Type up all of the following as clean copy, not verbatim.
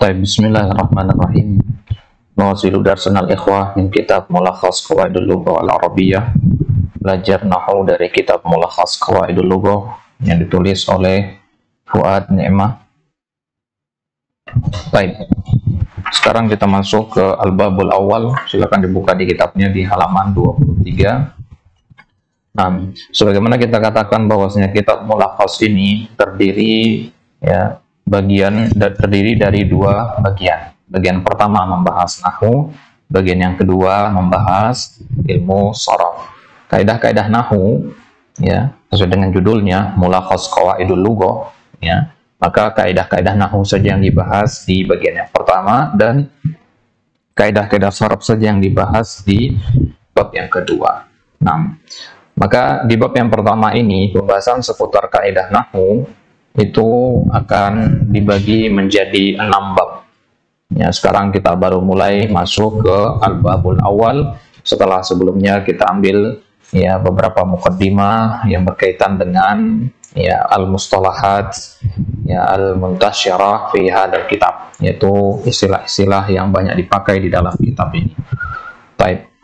Baik, bismillahirrahmanirrahim. Nawasilu darsanal ikhwah min kitab Mulakhas Qawaidul Lughah Al-Arabiyyah. Belajar nahwu dari kitab Mulakhas Qawaidul Lughah yang ditulis oleh Fuad Ni'mah. Baik. Sekarang kita masuk ke Al-Babul Awal. Silakan dibuka di kitabnya di halaman 23. Nah, sebagaimana kita katakan bahwasanya kitab Mulakhas ini terdiri dari dua bagian. Bagian pertama membahas nahwu, bagian yang kedua membahas ilmu sharaf. Kaidah-kaidah nahwu sesuai dengan judulnya Mulakhas Qawaidul Lughah maka kaidah-kaidah nahwu saja yang dibahas di bagian yang pertama dan kaidah-kaidah sharaf saja yang dibahas di bab yang kedua. Nah, maka di bab yang pertama ini pembahasan seputar kaidah nahwu itu akan dibagi menjadi 6 bab. Sekarang kita baru mulai masuk ke Al-Babul Awal setelah sebelumnya kita ambil beberapa muqaddimah yang berkaitan dengan al-mustalahat al-muntasyirah fi hadzal kitab, yaitu istilah-istilah yang banyak dipakai di dalam kitab ini. Baik.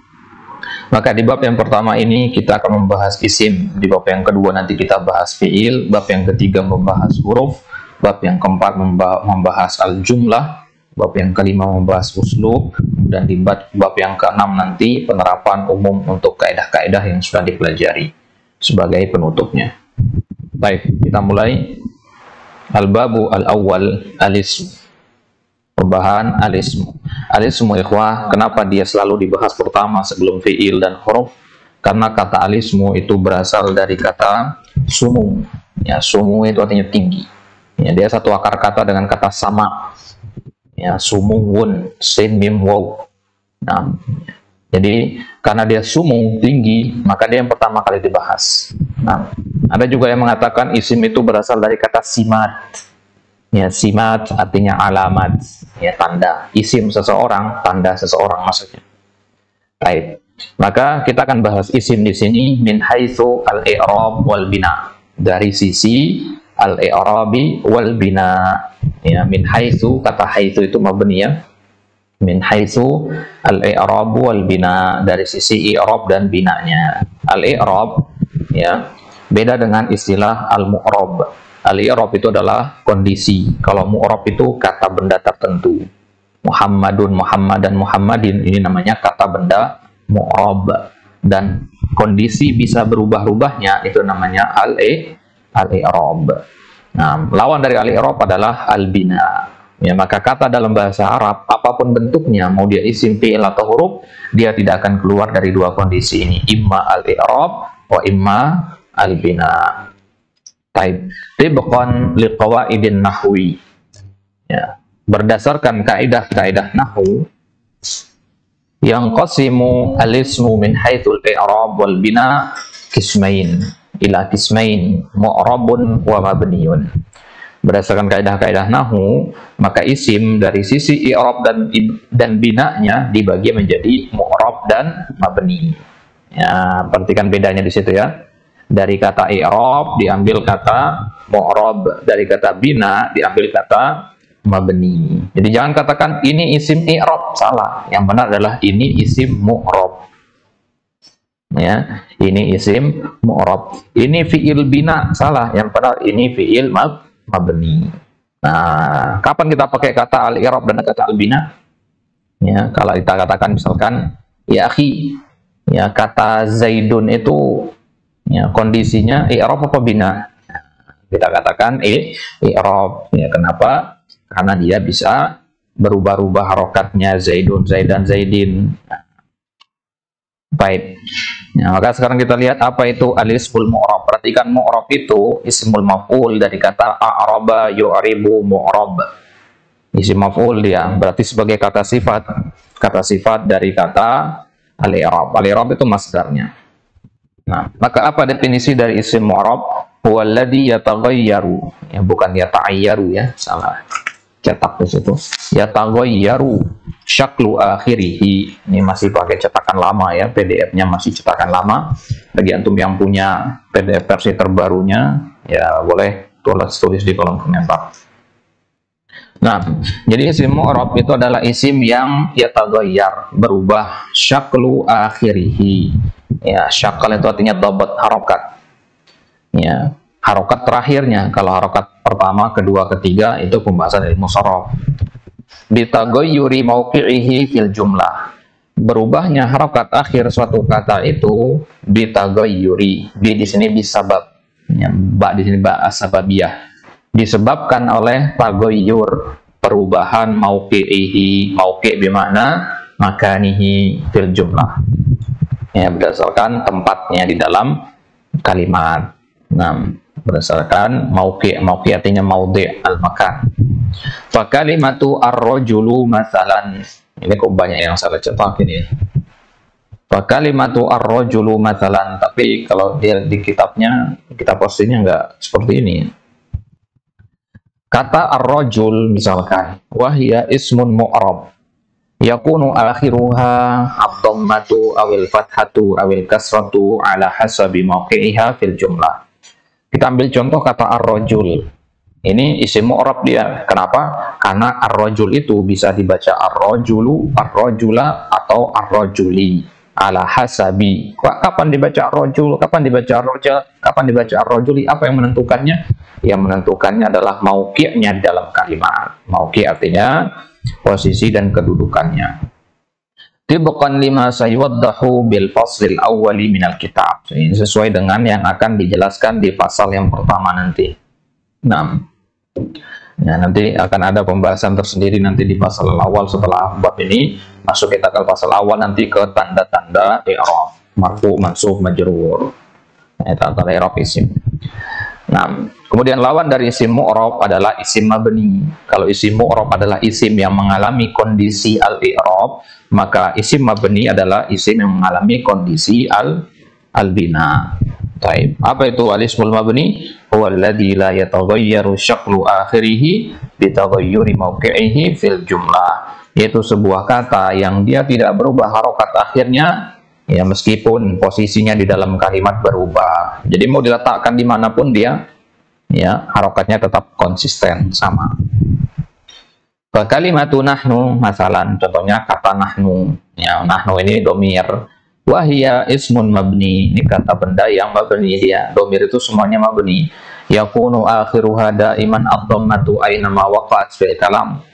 Maka di bab yang pertama ini kita akan membahas isim, di bab yang kedua nanti kita bahas fi'il, bab yang ketiga membahas huruf, bab yang keempat membahas al-jumlah, bab yang kelima membahas uslub, dan di bab yang keenam nanti penerapan umum untuk kaidah-kaidah yang sudah dipelajari sebagai penutupnya. Baik, kita mulai. Al-babu al-awwal al-ism. Pembahasan al-ismu. Al-ismu ikhwah, kenapa dia selalu dibahas pertama sebelum fi'il dan huruf? Karena kata al-ismu itu berasal dari kata sumu. Sumu itu artinya tinggi. Dia satu akar kata dengan kata sama. Sumuwun, sin mim waw. Nah, jadi karena dia sumu tinggi, maka dia yang pertama kali dibahas. Nah, ada juga yang mengatakan isim itu berasal dari kata simat. Simat artinya alamat, tanda. Isim seseorang, tanda seseorang maksudnya. Baik. Maka kita akan bahas isim di sini min haitsu al-i'rab wal bina. Dari sisi al-i'rabi wal bina. Min haitsu, kata haitsu itu mabni Min haitsu al-i'rab wal bina, dari sisi i'rab dan binanya. Al-i'rab beda dengan istilah al-mu'rab. Al-i'rab itu adalah kondisi. Kalau mu'rab itu kata benda tertentu. Muhammadun, Muhammadan, Muhammadin, ini namanya kata benda mu'rab. Dan kondisi bisa berubah-ubahnya, itu namanya al-i'rab. Nah, lawan dari al-i'rab adalah al-bina. Maka kata dalam bahasa Arab, apapun bentuknya, mau dia isim, fi'il atau huruf, dia tidak akan keluar dari dua kondisi ini. Imma al-i'rab wa imma al-bina. Taib. Tibqan liqawaidin nahwi. Berdasarkan kaidah-kaidah nahwu, yang qasimu al-ismu min haitsul i'rab wal bina qismain ila qismain mu'rabun wa mabniyun. Berdasarkan kaidah-kaidah nahwu, maka isim dari sisi i'rab dan binanya dibagi menjadi mu'rab dan mabni. Perhatikan bedanya di situ Dari kata i'rab diambil kata mu'rab, dari kata bina diambil kata mabni. Jadi jangan katakan ini isim i'rab, salah. Yang benar adalah ini isim mu'rab. Ini isim mu'rab. Ini fi'il bina, salah. Yang benar ini fi'il mabni. Nah, kapan kita pakai kata al-i'rab dan kata al-bina? Kalau kita katakan misalkan ya akhi, kata Zaidun itu kondisinya i'rab apa bina? Kita katakan i'rab. Kenapa? Karena dia bisa berubah-ubah harokatnya, Zaidun, Zaidan, Zaidin. Baik. Maka sekarang kita lihat apa itu al-ismul mu'rab. Perhatikan mu'rab itu ismul maf'ul dari kata a'raba yu'ribu mu'rab. Isim maf'ul dia berarti sebagai kata sifat. Kata sifat dari kata al-i'rab. Al-i'rab itu masdarnya. Nah, maka apa definisi dari isim mu'rab? Huwallazi yataghayyaru. Bukan yata'ayyaru salah. Cetak di situ. Yataghayyaru syaklu akhirih. Ini masih pakai cetakan lama PDF-nya masih cetakan lama. Bagi antum yang punya PDF versi terbarunya, boleh tulis di kolom komentar. Nah, jadi isim mu'rab itu adalah isim yang yataghayyar, berubah syaklu akhirihi. Ya, syakal itu artinya dhabat, harokat. Ya, harokat terakhirnya. Kalau harokat pertama, kedua, ketiga itu pembahasan ilmu sharaf. Bitaghayyuri mauqi'ihi fil jumlah. Berubahnya harokat akhir suatu kata itu bitaghayyuri. Di sini bisabab. Ya, ba di sini ba asbabiyah. Disebabkan oleh taghayyur, perubahan mauqi'ihi. Mauqi' bermakna makanihi fil jumlah. Ya, berdasarkan tempatnya di dalam kalimat. Nah, berdasarkan mauqi'. Mauqi' artinya maudhi' al-makan. Fa kalimatu ar-rajulu masalan. Ini kok banyak yang salah cetak ini. Fa kalimatu ar-rajulu masalan, tapi kalau dia di kitabnya, kitab aslinya enggak seperti ini. Kata ar-rajul misalkan, wahya ismun mu'rab. Yakunu akhiruha ad-dhammatu awil fathatu awil kasratu ala hasabi mauqi'iha fil jumlah. Kita ambil contoh kata ar-rajul. Ini isim mu'rab dia. Kenapa? Karena ar-rajul itu bisa dibaca ar-rajulu, ar-rajula atau ar-rajuli ala hasabi. Kapan dibaca ar-rajul, kapan dibaca ar-rajul, kapan dibaca ar-rajuli? Apa yang menentukannya? Yang menentukannya adalah mauqi'nya di dalam kalimat. Mauqi' artinya posisi dan kedudukannya. Tibqan lima sayuwaddahu bil faslil awwali minal kitab. Ini sesuai dengan yang akan dijelaskan di pasal yang pertama nanti. Nah, ya, nanti akan ada pembahasan tersendiri nanti di pasal awal setelah bab ini. Masuk kita ke pasal awal nanti ke tanda-tanda i'rab, marfu, mansub, majrur. Tanda i'rab isim. Nah, kemudian lawan dari isim mu'rab adalah isim mabni. Kalau isim mu'rab adalah isim yang mengalami kondisi al-i'rab, maka isim mabni adalah isim yang mengalami kondisi al-bina. Baik, apa itu al-ismul mabni? Huwa alladhi la yataghayyaru syaklu akhirih bitaghayyuri mauqi'ihi fil jumlah. Yaitu sebuah kata yang dia tidak berubah harokat akhirnya, ya meskipun posisinya di dalam kalimat berubah. Jadi mau diletakkan dimanapun dia, ya harokatnya tetap konsisten sama. Kalimatu nahnu, masalan, contohnya kata nahnu. Ya, nahnu ini domir. Wahia ismun mabni, ini kata benda yang mabni dia. Domir itu semuanya mabni. Yakunu akhiruha daiman ad-dhammatu aina ma waqa'at fil kalam.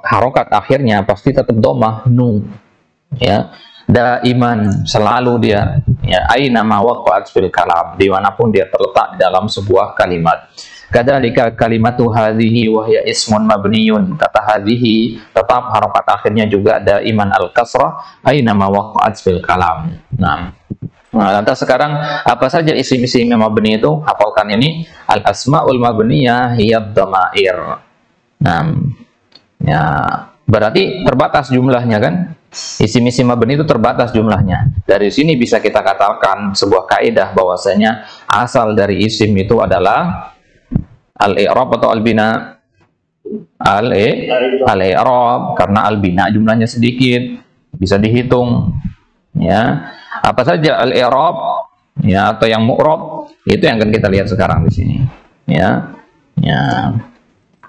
Harokat akhirnya pasti tetap dhammah, nu. Ya. Daiman, selalu dia, ya, aina ma waqa'at fil kalam, dimanapun dia terletak dalam sebuah kalimat. Kadzalika kalimatu hadhihi wa hiya ismun mabniyun. Kata hadhihi tetap harokat akhirnya juga daiman al-kasrah aina ma waqa'at fil kalam. Nah, lantas sekarang apa saja isim-isim yang mabni itu? Hafalkan ini. Al-asmaul mabniyah hiya dhamair. Nah, ya, berarti terbatas jumlahnya kan? Isim-isim mabni itu terbatas jumlahnya. Dari sini bisa kita katakan sebuah kaidah bahwasanya asal dari isim itu adalah al-i'rab atau al-bina. Al-i'rab karena al-bina jumlahnya sedikit, bisa dihitung. Ya, apa saja al-i'rab, ya, atau yang mu'rab, itu yang akan kita lihat sekarang di sini. Ya, ya.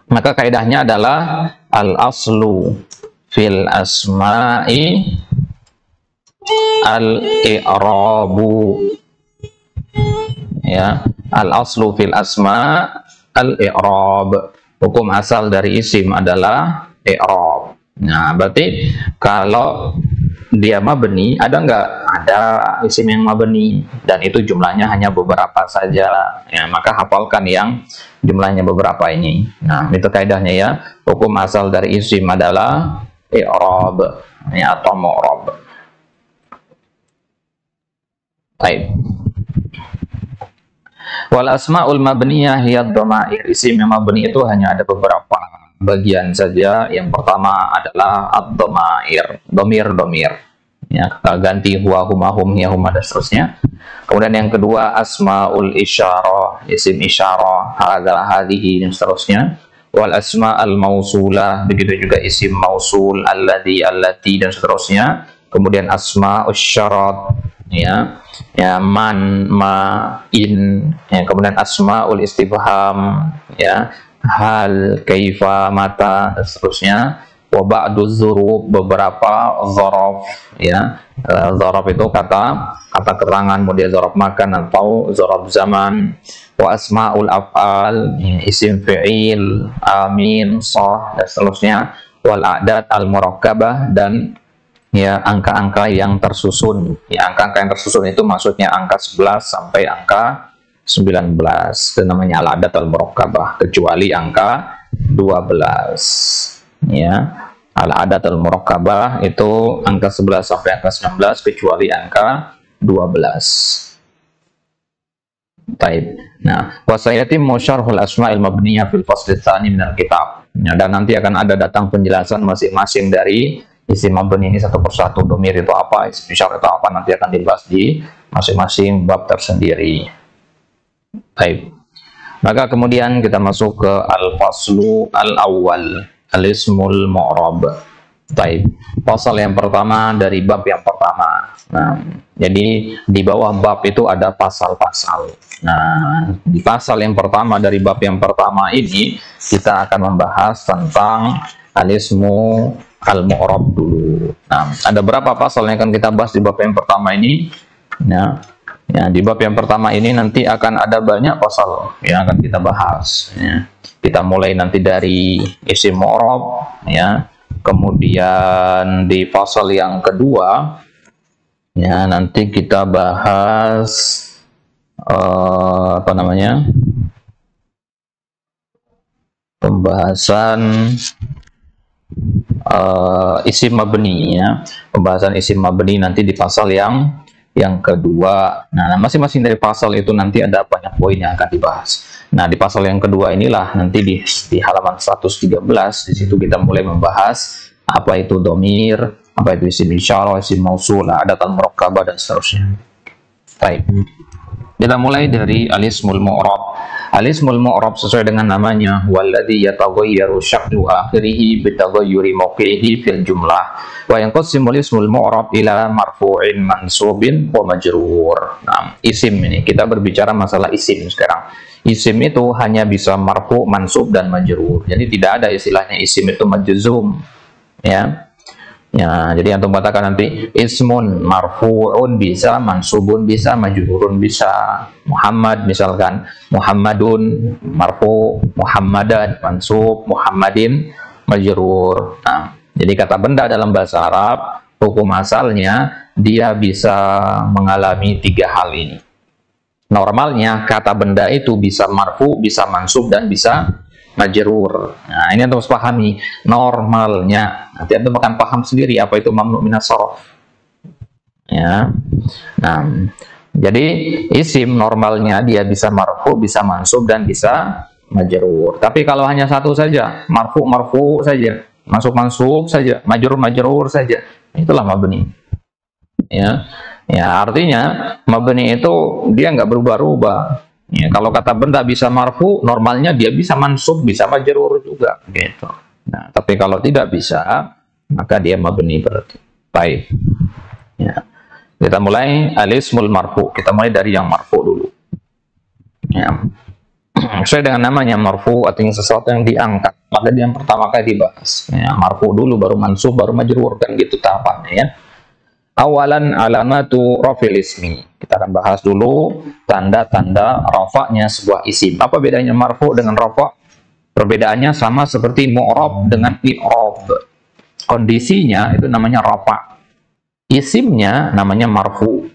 Maka kaidahnya adalah al-aslu fil asma'i al-i'rabu. Ya, al-aslu fil asma' al-i'rab. Hukum asal dari isim adalah i'rab. Nah, berarti kalau dia mabni, ada nggak? Ada isim yang mabni, dan itu jumlahnya hanya beberapa saja. Ya, maka hafalkan yang jumlahnya beberapa ini. Nah, itu kaidahnya ya. Hukum asal dari isim adalah i'rab, ya, atau mu'rab. Baik. Wal asmaul mabniyah hiya dhamair. Isim yang mabni itu hanya ada beberapa bagian saja. Yang pertama adalah ad-dhamair, domir. Ya, ganti huwa, huma, hum, ya, huma, dan seterusnya. Kemudian yang kedua asmaul isyarah, isim isyarah, hadza, hadhihi, dan seterusnya. Wal asma al mausulah, begitu juga isim mausul, alladhi, allati, dan seterusnya. Kemudian asma usyarat, ya, ya, man, ma, in, ya, kemudian asmaul istifham, ya, hal, kaifa, mata, dan seterusnya. Wa ba'du dzuruf, beberapa dzaraf, ya. Dzaraf itu kata keterangan, kemudian dzaraf makan atau dzaraf zaman. Wa asmaul af'al, isim fi'il, amin, sah, dan seterusnya. Wal a'dad al murakkabah, dan ya angka-angka yang tersusun. Ya, angka-angka yang tersusun itu maksudnya angka 11 sampai angka 19. Itu namanya al-a'dad al murakkabah, kecuali angka 12. Ya, al-a'dad al murakkabah itu angka 11 sampai angka 19 kecuali angka 12. Baik. Nah, wa sayatimmu syarhul asma'il mabniyah fil fasl tsani min al-kitab. Ya, dan nanti akan ada datang penjelasan masing-masing dari isim mabni ini satu persatu. Domir itu apa, isim isyarah itu apa, nanti akan dibahas di masing-masing bab tersendiri. Baik. Maka kemudian kita masuk ke al-faslu al-awwal, al-ismul mu'rab. Baik. Pasal yang pertama dari bab yang pertama. Nah, jadi di bawah bab itu ada pasal-pasal. Nah, di pasal yang pertama dari bab yang pertama ini kita akan membahas tentang al-ismu al-mu'rab dulu. Nah, ada berapa pasal yang akan kita bahas di bab yang pertama ini? Nah, ya, di bab yang pertama ini nanti akan ada banyak pasal yang akan kita bahas. Ya. Kita mulai nanti dari isim mu'rab, ya. Kemudian di pasal yang kedua, ya, nanti kita bahas apa namanya, pembahasan isim mabni, ya. Pembahasan isim mabni nanti di pasal yang kedua. Nah, masing-masing dari pasal itu nanti ada banyak poin yang akan dibahas. Nah, di pasal yang kedua inilah nanti di halaman 113, di situ kita mulai membahas apa itu domir, apa itu isim isyarah, isim mausul, adat al-murakkabah, dan seterusnya. Baik. Kita mulai dari al-ismul mu'rab. Al-ismul mu'rab sesuai dengan namanya, walladzi yataghayyaru syaklu akhirih bitaghayyuri mawqi'ihi fil jumlah. Wa yanqasimu al-ismul mu'rab ila marfu'in mansubin wa majrur. Nah, isim ini kita berbicara masalah isim sekarang. Isim itu hanya bisa marfu, mansub, dan majrur. Jadi tidak ada istilahnya isim itu majzum. Ya. Ya, jadi antum katakan nanti ismun marfu'un bisa, mansubun bisa, majrurun bisa. Muhammad misalkan, Muhammadun marfu, Muhammadan mansub, Muhammadin majrur. Nah, jadi kata benda dalam bahasa Arab, hukum asalnya dia bisa mengalami tiga hal ini. Normalnya kata benda itu bisa marfu, bisa mansub, dan bisa majrur. Nah, ini antum harus pahami normalnya. Nanti antum akan paham sendiri apa itu mamnu minas sharaf. Ya. Nah, jadi isim normalnya dia bisa marfu, bisa mansub, dan bisa majrur. Tapi kalau hanya satu saja, marfu saja, mansub saja, majrur saja, itulah mabni. Ya. Ya, artinya mabni itu dia nggak berubah-ubah. Ya, kalau kata benda bisa marfu, normalnya dia bisa mansub, bisa majrur juga, gitu. Nah, tapi kalau tidak bisa, maka dia mabni berarti. Baik. Ya. Kita mulai al-ismul marfu. Kita mulai dari yang marfu dulu. Ya. Sesuai dengan namanya marfu, artinya sesuatu yang diangkat. Maka dia yang pertama kali dibahas. Ya, marfu dulu, baru mansub, baru majrur, kan gitu tahapannya, ya. Awalan alamatu rafil ismi. Kita akan bahas dulu tanda-tanda rafa'nya sebuah isim. Apa bedanya marfu dengan rafa'? Perbedaannya sama seperti mu'rab dengan i'rab. Kondisinya itu namanya rafa'. Isimnya namanya marfu.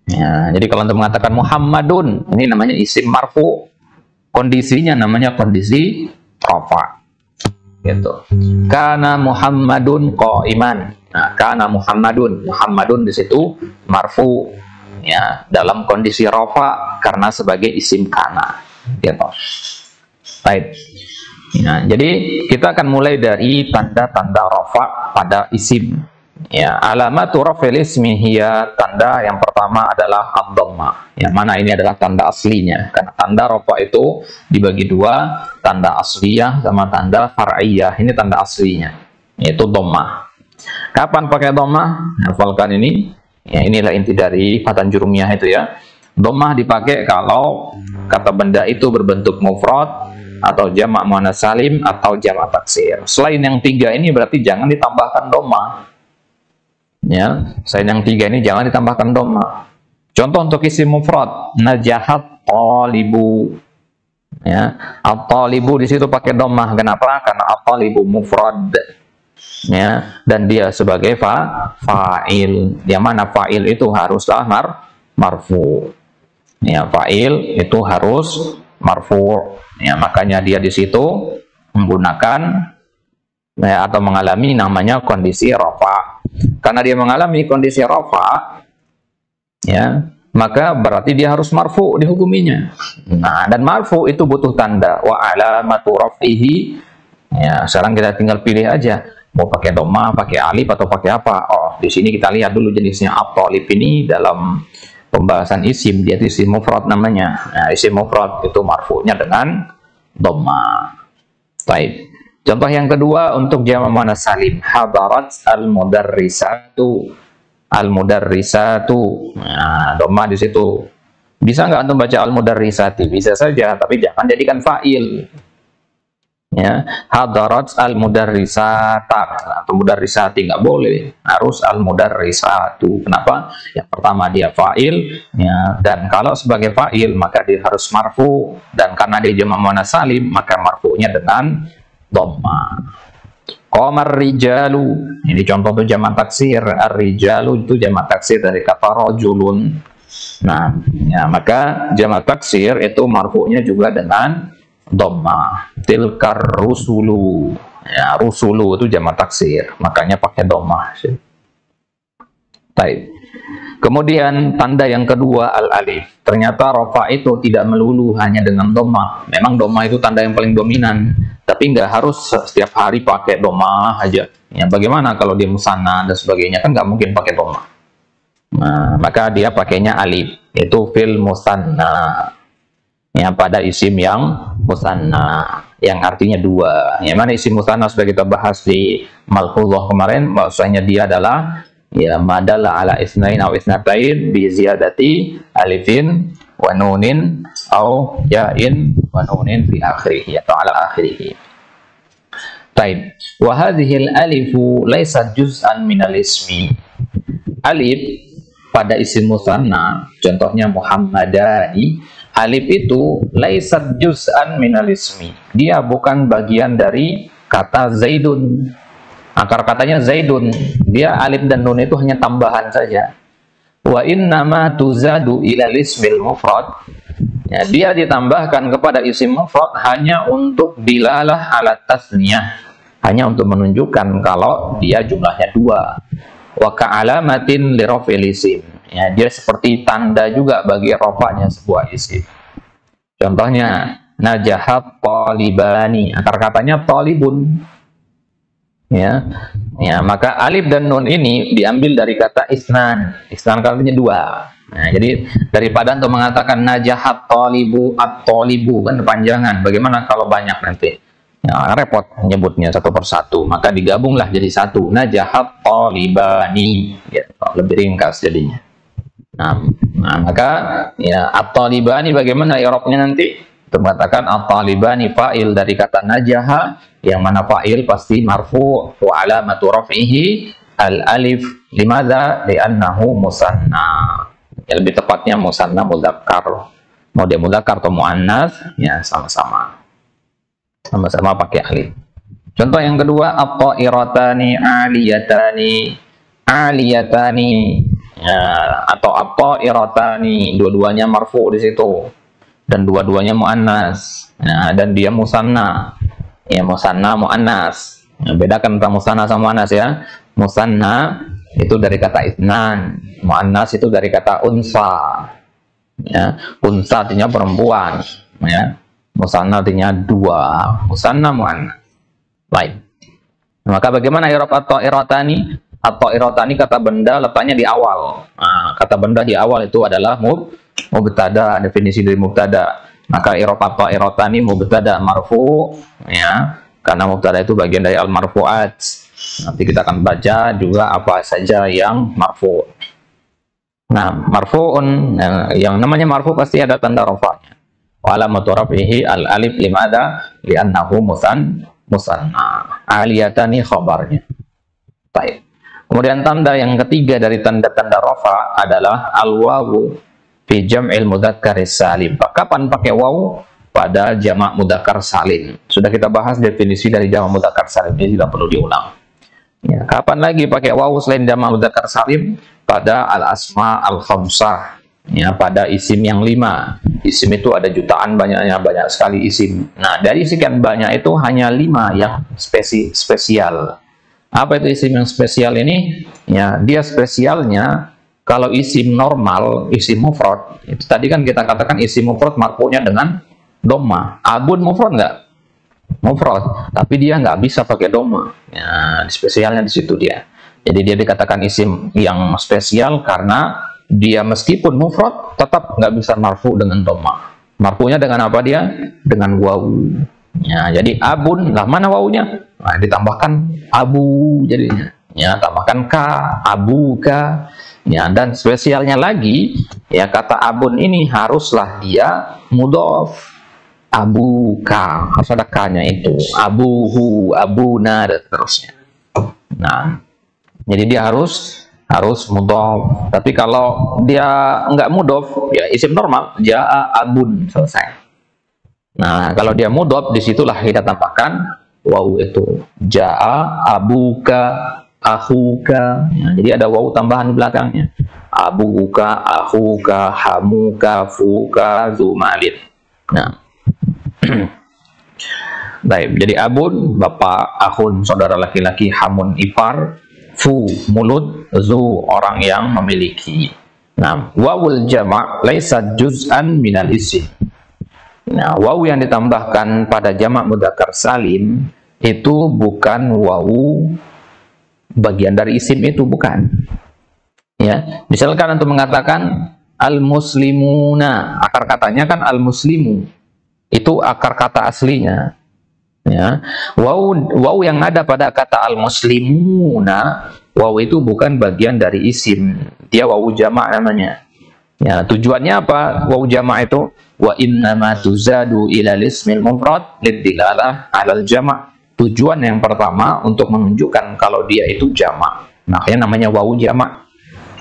Ya, jadi kalau Anda mengatakan Muhammadun, ini namanya isim marfu. Kondisinya namanya kondisi rafa'. Gitu. Kana Muhammadun qa'iman. Nah, kana Muhammadun di situ marfu, ya, dalam kondisi rafa karena sebagai isim kana, gitu. Baik. Nah, jadi kita akan mulai dari tanda-tanda rafa pada isim. Ya, alamatu rafil ismi hiya, tanda yang pertama adalah ad-dhammah. Yang mana ini adalah tanda aslinya. Karena tanda rafa itu dibagi dua, tanda asliyah sama tanda far'iyah. Ini tanda aslinya, yaitu dhammah. Kapan pakai dhammah? Hafalkan ini. Ya, inilah inti dari Fatan Jurumiyah itu, ya. Dhammah dipakai kalau kata benda itu berbentuk mufrad atau jamak muannats salim atau jamak taksir. Selain yang tiga ini berarti jangan ditambahkan dhammah. Ya, selain yang tiga ini jangan ditambahkan dhammah. Contoh untuk isim mufrad, najahat talibu. Ya, at-talibu di situ pakai dhammah. Kenapa? Karena at-talibu mufrad. Ya, dan dia sebagai fa'il. Yang mana fa'il itu haruslah marfu. Ya, fa'il itu harus marfu. Ya, makanya dia di situ menggunakan atau mengalami namanya kondisi rafa. Karena dia mengalami kondisi rafa, ya, maka berarti dia harus marfu dihukuminya. Nah, dan marfu itu butuh tanda. Wa alamatu raf'ihi. Ya, sekarang kita tinggal pilih aja mau pakai dhammah, pakai alif atau pakai apa. Oh, di sini kita lihat dulu jenisnya. At-talib ini dalam pembahasan isim, dia isim mufrad namanya. Nah, isim mufrad itu marfu'nya dengan dhammah. Baik. Contoh yang kedua untuk jamak muannats salim, hadarat al-mudarrisatu. Al-mudarrisatu. Nah, dhammah di situ. Bisa nggak antum baca al-mudarrisati? Bisa saja, tapi jangan jadikan fa'il. Ya, hadarat al-mudarrisata atau mudarrisati nggak boleh, harus al-mudarrisatu. Kenapa? Yang pertama dia fa'il, ya, dan kalau sebagai fa'il maka dia harus marfu, dan karena dia jamak muannats salim maka marfu'nya dengan dhammah. Qamar rijalu, ini contoh untuk jamak taksir. Ar-rijalu itu jamak taksir dari kata rajulun. Nah, ya, maka jamak taksir itu marfu'nya juga dengan dhammah. Tilkar rusulu. Ya, rusulu itu jamak taksir, makanya pakai dhammah. Baik. Kemudian tanda yang kedua al-alif. Ternyata rafa itu tidak melulu hanya dengan dhammah. Memang dhammah itu tanda yang paling dominan, tapi nggak harus setiap hari pakai dhammah aja. Ya, bagaimana kalau dia musanna dan sebagainya, kan nggak mungkin pakai dhammah. Nah, maka dia pakainya alif, yaitu fil musanna. Ya, pada isim yang musanna, yang artinya dua. Yang mana isim musanna sudah kita bahas di malhuzah kemarin, maksudnya dia adalah ya madalla ala isnain atau isnatain bi ziyadati alifin wa nunin atau ya'in wa nunin fi akhirih atau ala akhirih. Baik. Wa hadhihi al-alifu laysat juz'an min al-ismi. Alif pada isim musanna, contohnya Muhammadani, alif itu laisat juz'an minal ismi. Dia bukan bagian dari kata Zaidun. Akar katanya Zaidun. Dia alif dan nun itu hanya tambahan saja. Wa innama tuzadu ilal ismil mufrad. Ya, dia ditambahkan kepada isim mufrad hanya untuk dilalah ala tasniyah. Hanya untuk menunjukkan kalau dia jumlahnya dua. Wa ka'alamatin li raf'il isim. Ya, dia seperti tanda juga bagi rafa'nya sebuah isim. Contohnya najahat talibani, akar katanya talibun. Ya. Ya, maka alif dan nun ini diambil dari kata isnan. Isnan katanya dua. Nah, jadi daripada untuk mengatakan najahat talibu at-talibu kan kepanjangan. Bagaimana kalau banyak nanti? Ya, repot menyebutnya satu persatu, maka digabunglah jadi satu, najahat talibani, ya, lebih ringkas jadinya. Nah, maka ya at-talibani bagaimana i'rabnya nanti? Itu mengatakan at-talibani fa'il dari kata najaha, yang mana fa'il pasti marfu' wa alamatu raf'ihi al-alif. Limadza? Li'annahu musanna. Ya, lebih tepatnya musanna mudzakkar. Mau dia mudzakkar atau muannas, ya sama-sama. Sama-sama pakai alif. Contoh yang kedua, at-ta'iratani aliyatani. Aliyatani, ya, atau at-ta'iratani, dua-duanya marfu di situ. Dan dua-duanya muannas. Nah, dan dia musanna. Ya, musanna muannas. Nah, bedakan antara musanna sama muannas ya. Musanna itu dari kata isnan, muannas itu dari kata unsa. Ya, unsa artinya perempuan, ya. Musanna artinya dua, musanna muannas. Baik. Maka bagaimana i'rab at-ta'iratani? At-ta'iratani kata benda letaknya di awal. Nah, kata benda di awal itu adalah mubtada, definisi dari mubtada. Maka i'rab at-ta'iratani mubtada marfu, ya. Karena mubtada itu bagian dari al-marfu'at. Nanti kita akan baca juga apa saja yang marfu. Nah, marfu'un, yang namanya marfu pasti ada tanda rafa'nya. Wa alamatu raf'ihi al alif limada li'annahu musanna. Aliyatani khabarnya. Baik. Kemudian tanda yang ketiga dari tanda-tanda rafa adalah al wawu fi jam'il mudzakkar salim. Kapan pakai wawu? Pada jamak mudzakkar salim. Sudah kita bahas definisi dari jamak mudzakkar salim, ini tidak perlu diulang. Ya, kapan lagi pakai wawu selain jamak mudzakkar salim? Pada al-asma al-khamsah, ya, pada isim yang 5. Isim itu ada jutaan, banyaknya banyak sekali isim. Nah, dari sekian banyak itu hanya 5 yang spesial. Apa itu isim yang spesial ini? Ya, dia spesialnya kalau isim normal, isim mufrad, itu tadi kan kita katakan isim mufrad marfu'nya dengan dhamma. Abun mufrad nggak? Mufrad, tapi dia nggak bisa pakai dhamma. Ya, spesialnya di situ dia. Jadi dia dikatakan isim yang spesial karena dia meskipun mufrad tetap nggak bisa marfu dengan dhamma. Marfunya dengan apa dia? Dengan wawu. Ya, jadi abun, lah mana wawunya? Nah, ditambahkan abu jadinya. Ya, tambahkan ka, abu ka. Ya, dan spesialnya lagi, ya kata abun ini haruslah dia mudhof. Abu ka, harus ada ka-nya itu. Abuhu, abuna, dan seterusnya. Nah, jadi dia harus mudhof. Tapi kalau dia nggak mudhof, ya isim normal, jaa abun, selesai. Nah, kalau dia mudhof, disitulah kita tambahkan wawu itu. Jaa abuka, akhuka. Ya, jadi ada wawu tambahan di belakangnya. Abuka, akhuka, hamuka, fuka, zumalin. Nah, baik, jadi abun bapak, akhun saudara laki-laki, hamun ipar, fu mulut, zu orang yang memiliki. Nah, wawul jama' laisa juz'an minal isim. Nah, wawu yang ditambahkan pada jamak mudzakkar salim itu bukan wawu bagian dari isim, itu bukan. Ya, misalkan untuk mengatakan al muslimuna, akar katanya kan al muslimu. Itu akar kata aslinya. Ya, wawu yang ada pada kata al-muslimuna, wawu itu bukan bagian dari isim, dia wawu jamak namanya. Ya, tujuannya apa? Wawu jamak itu wa innama tuzadu ilal ismil mufrad lidilalah alal jamak. Tujuan yang pertama untuk menunjukkan kalau dia itu jamak. Makanya namanya wawu jamak.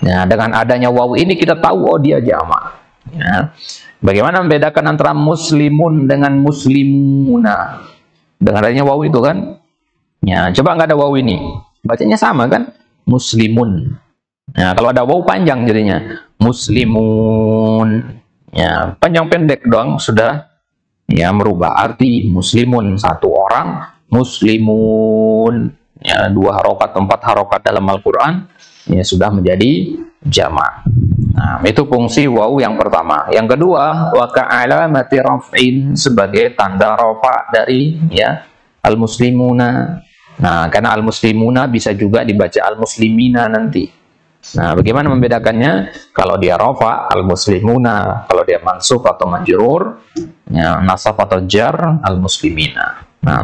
Ya, dengan adanya wawu ini kita tahu oh dia jamak. Ya. Bagaimana membedakan antara muslimun dengan muslimuna? Dengan adanya wawu itu kan, ya coba nggak ada wawu ini, bacanya sama kan, muslimun. Nah, kalau ada wawu panjang jadinya muslimun. Ya, panjang pendek doang sudah ya merubah arti. Muslimun satu orang, muslimun ya 2 harokat 4 harokat dalam Al-Quran ya sudah menjadi jamak. Nah, itu fungsi wawu yang pertama. Yang kedua, wa ka'alamati raf'in, sebagai tanda rafa dari ya al-muslimuna. Nah, karena al-muslimuna bisa juga dibaca al-muslimina nanti. Nah, bagaimana membedakannya? Kalau dia rafa al-muslimuna, kalau dia mansub atau majrur, ya, nasab atau jar al-muslimina. Nah,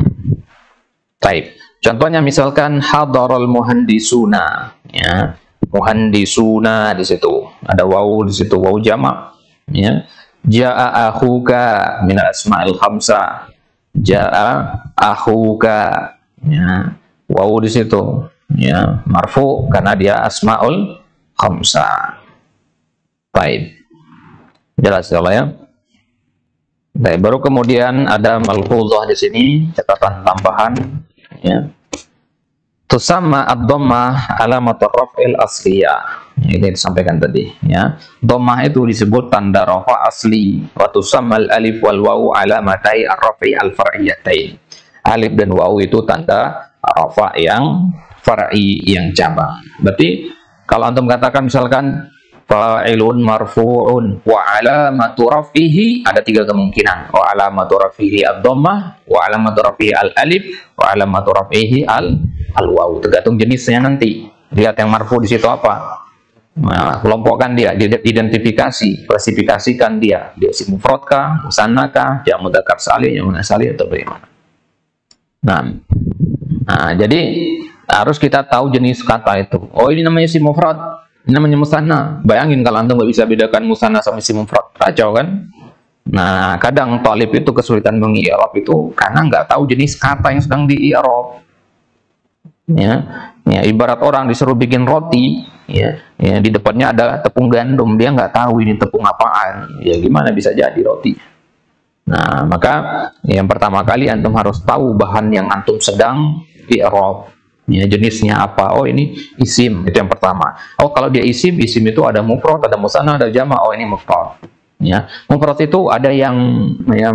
baik. Contohnya misalkan hadarul muhandisuna, ya. Muhandisuna di situ ada wawu, di situ wawu jamak, ya. Jaa akhuka min asma'il khamsah, jaa akhuka, ya. Wawu di situ ya marfu karena dia asmaul khamsah. Baik, jelas ya. Baik, baru kemudian ada malhuzah di sini, catatan tambahan ya. Tusamma ad-dhammah alamatul raf'il asliyah. Ini disampaikan tadi ya. Dhammah itu disebut tanda rafa asli. Wa tusammal alif wal wawu alamatai ar-raf'i al-far'iyatain. Alif dan wawu itu tanda rafa yang far'i, yang cabang. Berarti kalau antum katakan misalkan fa'ilun marfu'un wa alamatu raf'ihi, ada 3 kemungkinan. Wa alamatu raf'ihi ad-dhammah, wa alamatu raf'ihi al-alif, wa alamatu raf'ihi al-wawu. Tergantung jenisnya nanti. Lihat yang marfu di situ apa. Nah, kelompokkan dia, identifikasi, klasifikasikan dia. Dia isim mufrad kah, musanna kah, jamak mudzakkar salim, jamak muannas salim atau bagaimana. Nah, jadi harus kita tahu jenis kata itu. Oh, ini namanya isim mufrad. namanya musanna. Bayangin kalau antum nggak bisa bedakan musanna sama isim mufrad, kacau kan? Nah, kadang talib itu kesulitan mengi'rab itu karena nggak tahu jenis kata yang sedang di-i'rab. Ya, ibarat orang disuruh bikin roti, ya di depannya ada tepung gandum, dia nggak tahu ini tepung apaan, ya gimana bisa jadi roti. Nah, maka yang pertama kali antum harus tahu bahan yang antum sedang i'rab, ya jenisnya apa. Oh, ini isim, itu yang pertama. Oh, kalau dia isim itu ada mufrad, ada musanna, ada jama'. Oh, ini mufrad. Ya, mufrad itu ada yang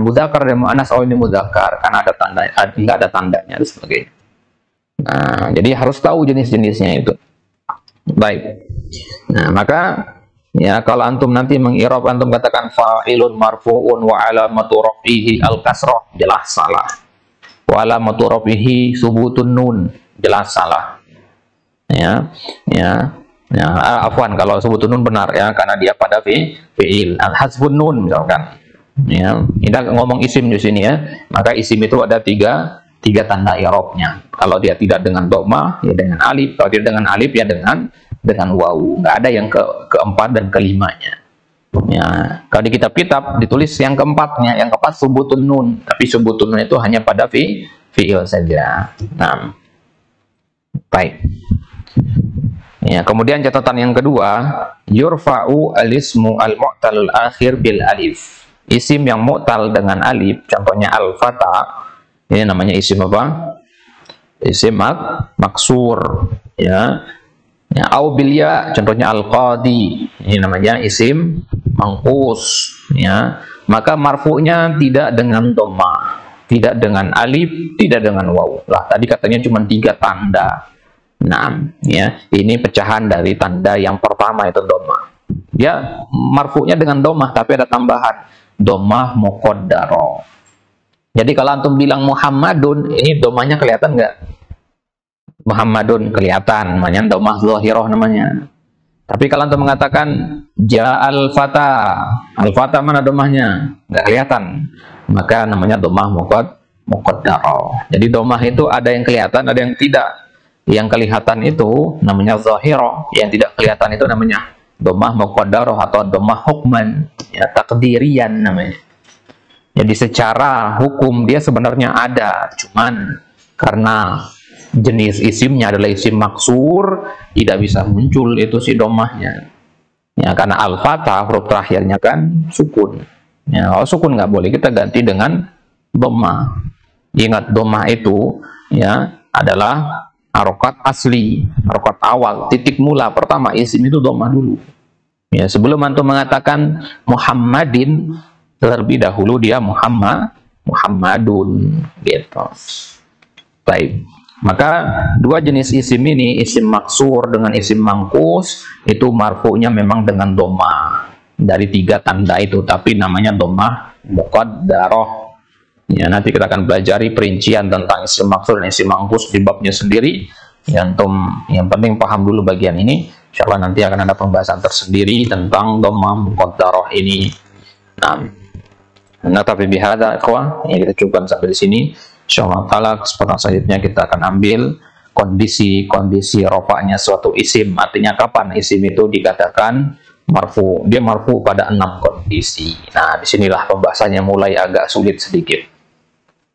mudzakkar dan muannas. Oh, ini mudzakkar karena ada tanda, nggak ada tandanya dan sebagainya. Nah, jadi harus tahu jenis-jenisnya itu. Baik. Nah, maka ya kalau antum nanti mengirab, antum katakan fa'ilun marfu'un wa alamatu raf'ihi al-kasrah, jelas salah. Wa alamatu raf'ihi subutun nun, jelas salah. Ya. Afwan, kalau subutun nun benar ya, karena dia pada fi'il. Al-hasbun nun misalkan. Ya, kita ngomong isim di sini ya. Maka isim itu ada tiga tanda i'rabnya. Kalau dia tidak dengan dhammah, ya dengan alif. Kalau tidak dengan alif, ya dengan wawu. Nggak ada yang keempat dan kelimanya. Ya, kalau di kitab-kitab ditulis yang keempatnya, yang keempat subutun nun. Tapi subutun nun itu hanya pada fi'il saja. Nah, baik. Ya, kemudian catatan yang kedua, yurfa'u al-ismu al-mu'talul akhir bil alif. Isim yang mu'tal dengan alif, contohnya al-fata. Ini namanya isim apa? Isim maksur, ya. Ya, au bil ya, contohnya al-qadi. Ini namanya isim mangkus, ya. Maka marfu'nya tidak dengan dhammah, tidak dengan alif, tidak dengan wawu. Lah, tadi katanya cuma 3 tanda. Nah, ya, ini pecahan dari tanda yang pertama itu dhammah. Dia marfu'nya dengan dhammah, tapi ada tambahan dhammah muqaddarah. Jadi kalau antum bilang Muhammadun, ini domahnya kelihatan nggak? Muhammadun kelihatan, namanya domah zahirah namanya. Tapi kalau antum mengatakan Ja'al fata, al-fata mana domahnya? Nggak kelihatan. Maka namanya domah muqaddarah. Jadi domah itu ada yang kelihatan, ada yang tidak. Yang kelihatan itu namanya zahirah, yang tidak kelihatan itu namanya domah muqaddarah atau domah hukman, ya, takdirian namanya. Jadi secara hukum dia sebenarnya ada, cuman karena jenis isimnya adalah isim maksur, tidak bisa muncul itu si domahnya. Ya, karena al-fatah huruf terakhirnya kan sukun. Ya, kalau sukun nggak boleh, kita ganti dengan domah. Ingat domah itu ya adalah harokat asli, harokat awal, titik mula pertama isim itu domah dulu. Ya, sebelum antum mengatakan Muhammadin, terlebih dahulu dia Muhammadun gitu. Baik. Maka dua jenis isim ini, isim maksur dengan isim mangkus, itu marfu'nya memang dengan dhammah dari 3 tanda itu, tapi namanya dhammah muqaddarah. Ya, nanti kita akan pelajari perincian tentang isim maksur dan isim mangkus di babnya sendiri. Yang penting paham dulu bagian ini. Insyaallah nanti akan ada pembahasan tersendiri tentang dhammah muqaddarah ini. Nah, tapi bihadza ikhwah, ya kita cukupkan sampai di sini. Insyaallah taala kesempatan selanjutnya kita akan ambil kondisi rofaknya suatu isim. Artinya kapan isim itu dikatakan marfu? Dia marfu pada 6 kondisi. Nah, disinilah pembahasannya mulai agak sulit sedikit.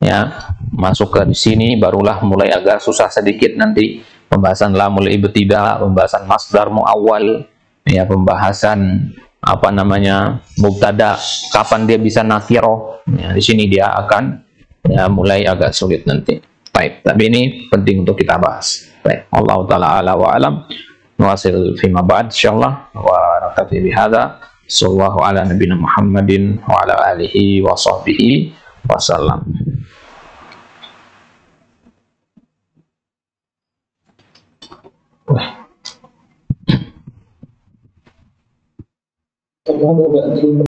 Ya, masuk ke di sini barulah mulai agak susah sedikit nanti pembahasan lamul ibtida, pembahasan masdar muawwal, ya pembahasan apa namanya mubtada, kapan dia bisa nakirah, ya, di sini dia akan ya mulai agak sulit nanti. Baik, tapi ini penting untuk kita bahas. Baik, Allah taala ala wa alam, wasil fima ba'd insyaallah, wa naktafi bihadza. Sallallahu ala nabiyina Muhammadin wa ala alihi wa sahbihi wasallam.